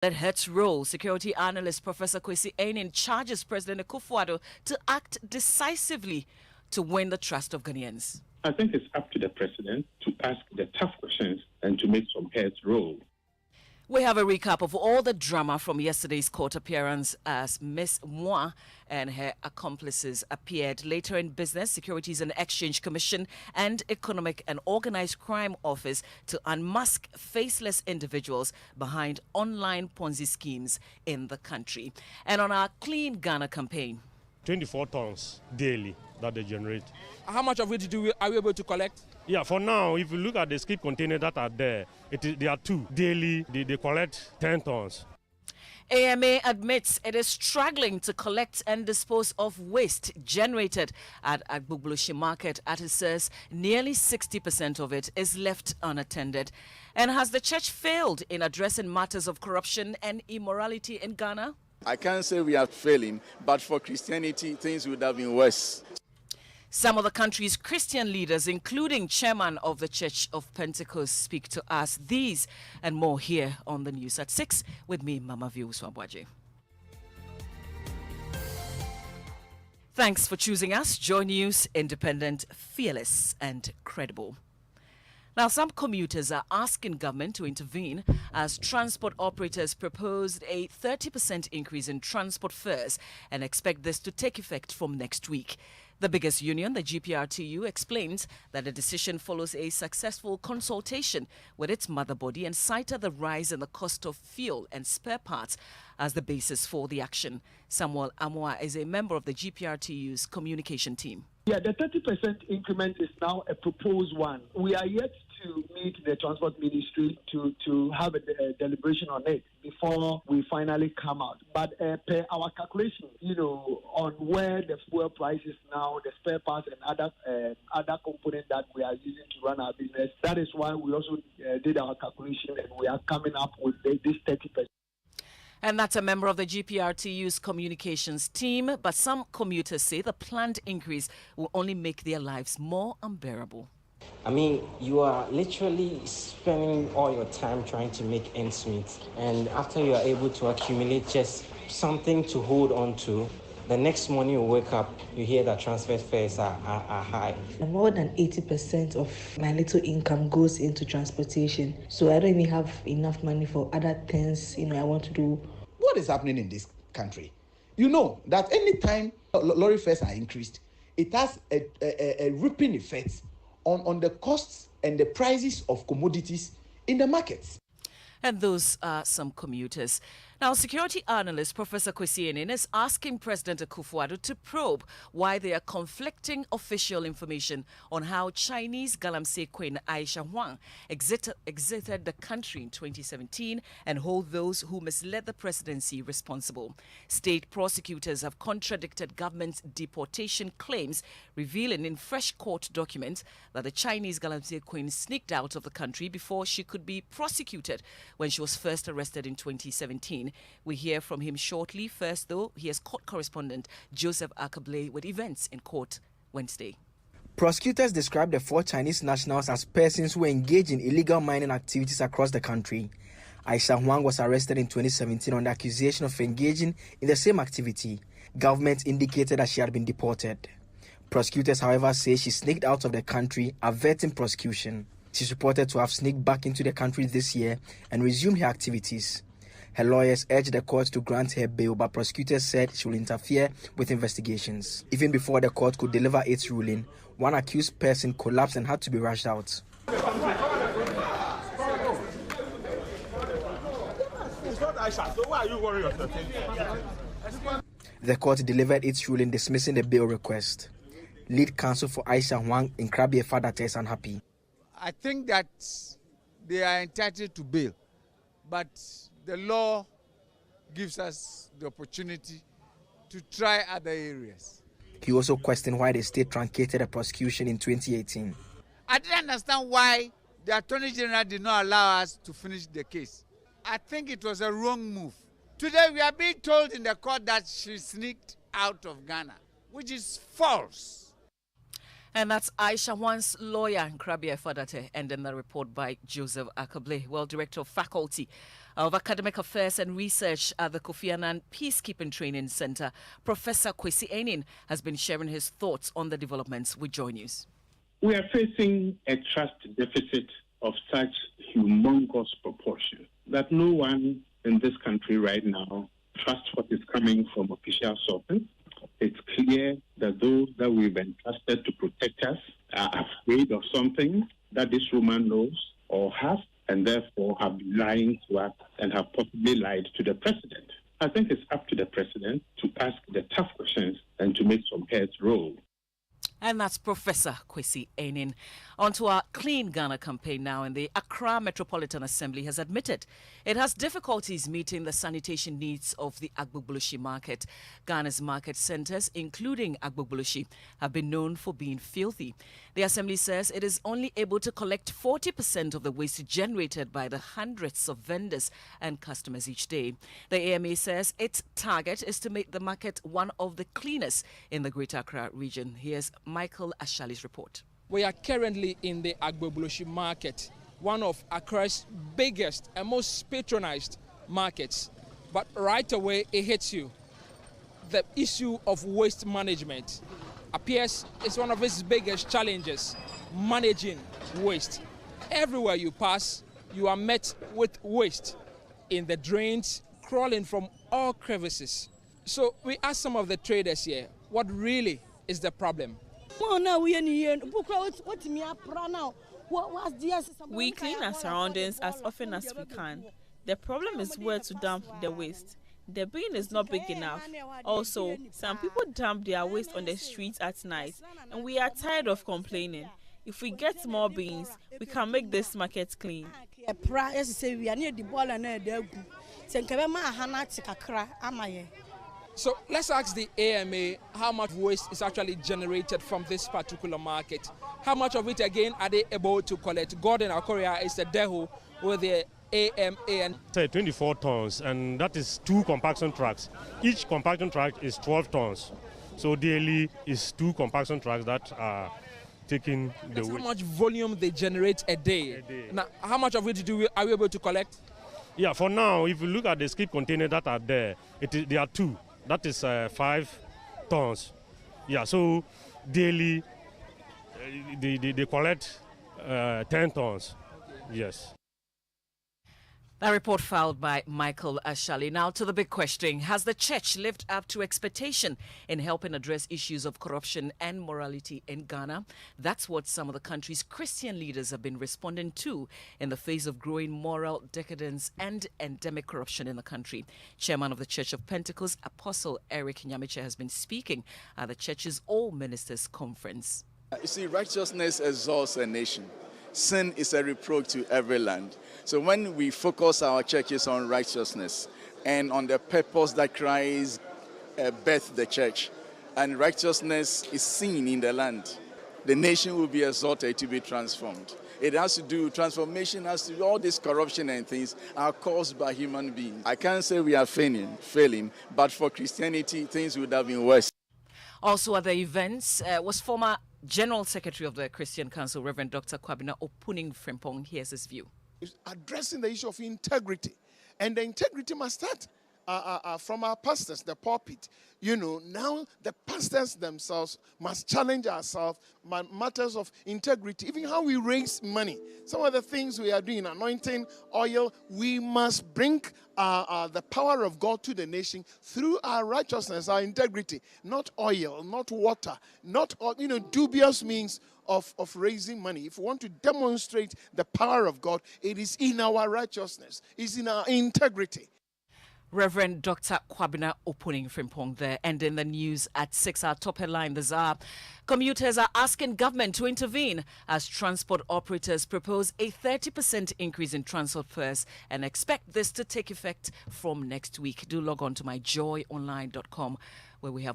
That Hertz role, security analyst Professor Kwesi Enin charges President Akufo-Addo to act decisively to win the trust of Ghanaians. I think it's up to the president to ask the tough questions and to make some heads roll. We have a recap of all the drama from yesterday's court appearance as Ms. Moi and her accomplices appeared. Later in business, Securities and Exchange Commission and Economic and Organized Crime Office to unmask faceless individuals behind online Ponzi schemes in the country. And on our Clean Ghana campaign, 24 tons daily that they generate. How much of it are we able to collect? Yeah, for now, if you look at the skip containers that are there, there are 2 daily. They collect 10 tons. AMA admits it is struggling to collect and dispose of waste generated at Agbogboshi Market. As it says, nearly 60% of it is left unattended. And has the church failed in addressing matters of corruption and immorality in Ghana? I can't say we are failing, but for Christianity, things would have been worse. Some of the country's Christian leaders, including chairman of the Church of Pentecost, speak to us. These and more here on the news at 6 with me, Mamavi Owusu-Aboagye. Thanks for choosing us. Joy News, independent, fearless and credible. Now, some commuters are asking government to intervene as transport operators proposed a 30% increase in transport fares and expect this to take effect from next week. The biggest union, the GPRTU, explains that the decision follows a successful consultation with its mother body and cited the rise in the cost of fuel and spare parts as the basis for the action. Samuel Amoa is a member of the GPRTU's communication team. Yeah, the 30% increment is now a proposed one. We are yet to meet the Transport Ministry to have a deliberation on it before we finally come out. But per our calculation, on where the fuel price is now, the spare parts and other components that we are using to run our business, that is why we also did our calculation and we are coming up with this 30%. And that's a member of the GPRTU's communications team. But some commuters say the planned increase will only make their lives more unbearable. I mean, you are literally spending all your time trying to make ends meet. And after you are able to accumulate just something to hold on to, the next morning you wake up, you hear that transfer fares are high. More than 80% of my little income goes into transportation. So I don't even have enough money for other things, I want to do. What is happening in this country? You know that anytime lorry fares are increased, it has a ripping effect on the costs and the prices of commodities in the markets. And those are some commuters. Now, security analyst Professor Kwesi Enin is asking President Akufo-Addo to probe why there are conflicting official information on how Chinese galamsey queen Aisha Huang exited the country in 2017 and hold those who misled the presidency responsible. State prosecutors have contradicted government's deportation claims, revealing in fresh court documents that the Chinese galamsey queen sneaked out of the country before she could be prosecuted when she was first arrested in 2017. We hear from him shortly. First, though, here's court correspondent Joseph Akabley with events in court Wednesday. Prosecutors described the 4 Chinese nationals as persons who engage in illegal mining activities across the country. Aisha Huang was arrested in 2017 on the accusation of engaging in the same activity. Government indicated that she had been deported. Prosecutors, however, say she sneaked out of the country, averting prosecution. She's reported to have sneaked back into the country this year and resumed her activities. Her lawyers urged the court to grant her bail, but prosecutors said she will interfere with investigations. Even before the court could deliver its ruling, one accused person collapsed and had to be rushed out. It's not Aisha, so why are you worried yourself? The court delivered its ruling dismissing the bail request. Lead counsel for Aisha Huang in Krabie Fadate is unhappy. I think that they are entitled to bail, but the law gives us the opportunity to try other areas. He also questioned why the state truncated the prosecution in 2018. I didn't understand why the Attorney General did not allow us to finish the case. I think it was a wrong move. Today we are being told in the court that she sneaked out of Ghana, which is false. And that's Aisha Huang's lawyer, Krabie Fadate, and then the report by Joseph Akabley, Director of Faculty of Academic Affairs and Research at the Kofi Annan Peacekeeping Training Center, Professor Kwesi Enin, has been sharing his thoughts on the developments with Joy News. We are facing a trust deficit of such humongous proportion that no one in this country right now trusts what is coming from official sources. It's clear that those that we've entrusted to protect us are afraid of something that this woman knows or has, and therefore have been lying to us and have possibly lied to the president. I think it's up to the president to ask the tough questions and to make some heads roll. And that's Professor Kwesi Enin. On to our Clean Ghana campaign now, and the Accra Metropolitan Assembly has admitted it has difficulties meeting the sanitation needs of the Agbogbloshie market. Ghana's market centres, including Agbogbloshie, have been known for being filthy. The Assembly says it is only able to collect 40% of the waste generated by the hundreds of vendors and customers each day. The AMA says its target is to make the market one of the cleanest in the Greater Accra region. Here's Michael Ashali's report. We are currently in the Agbogbloshie market, one of Accra's biggest and most patronized markets. But right away, it hits you. The issue of waste management appears is one of its biggest challenges, managing waste. Everywhere you pass, you are met with waste in the drains, crawling from all crevices. So we asked some of the traders here, what really is the problem? We clean our surroundings as often as we can. The problem is where to dump the waste. The bin is not big enough. Also, some people dump their waste on the streets at night, and we are tired of complaining. If we get more bins, we can make this market clean. So let's ask the AMA how much waste is actually generated from this particular market. How much of it again are they able to collect? Gordon Akoria is the DEHO with the AMA. And say 24 tons, and that is 2 compaction trucks. Each compaction truck is 12 tons. So daily is 2 compaction trucks that are taking the waste. How much volume they generate a day? Now, how much of it are we able to collect? Yeah, for now, if you look at the skip containers that are there, there are 2. That is 5 tons. Yeah, so daily they collect 10 tons. Yes. A report filed by Michael Ashali. Now to the big question. Has the church lived up to expectation in helping address issues of corruption and morality in Ghana? That's what some of the country's Christian leaders have been responding to in the face of growing moral decadence and endemic corruption in the country. Chairman of the Church of Pentecost, Apostle Eric Nyamiche, has been speaking at the church's All Ministers Conference. You see, righteousness exalts a nation. Sin is a reproach to every land. So when we focus our churches on righteousness and on the purpose that Christ birthed the church, and righteousness is seen in the land, the nation will be exalted to be transformed. It has to do, transformation has to do, all this corruption and things are caused by human beings. I can't say we are failing, but for Christianity, things would have been worse. Also at the events was former General Secretary of the Christian Council, Reverend Dr. Kwabena Opuning-Frimpong. Here's his view. Addressing the issue of integrity. And the integrity must start from our pastors, the pulpit. You know, now the pastors themselves must challenge ourselves matters of integrity, even how we raise money. Some of the things we are doing, anointing, oil, we must bring the power of God to the nation through our righteousness, our integrity, not oil, not water, not dubious means of raising money. If we want to demonstrate the power of God, it is in our righteousness, it's in our integrity. Reverend Dr. Kwabena Opuning-Frimpong there. And in the news at 6, our top headline this hour, commuters are asking government to intervene as transport operators propose a 30% increase in transport fares and expect this to take effect from next week. Do log on to myjoyonline.com where we have